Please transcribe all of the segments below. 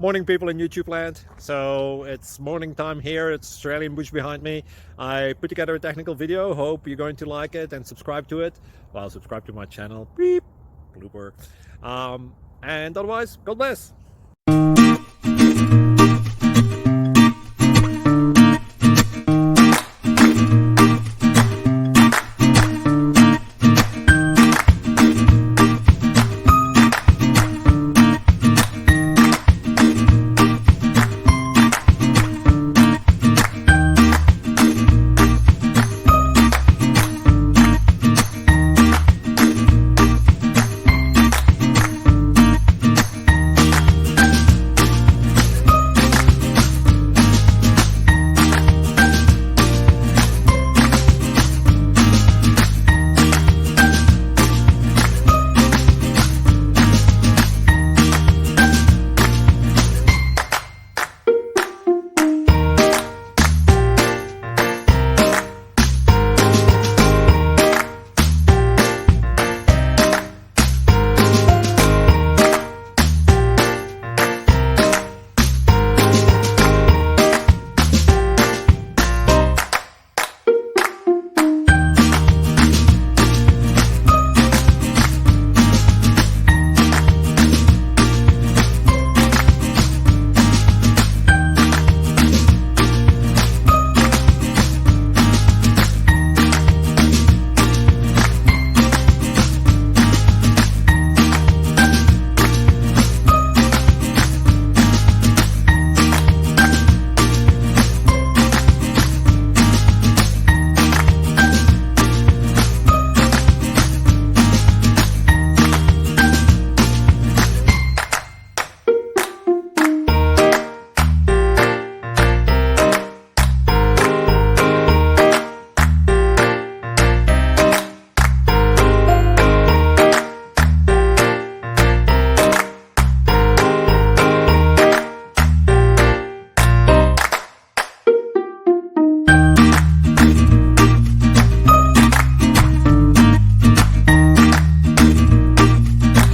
Morning, people in YouTube land. So it's morning time here. It's Australian bush behind me. I put together a technical video. Hope you're going to like it and subscribe to it. Well, subscribe to my channel. Beep. Blooper. And otherwise, God bless.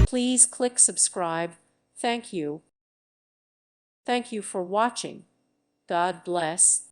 Please click subscribe. Thank you. Thank you for watching. God bless.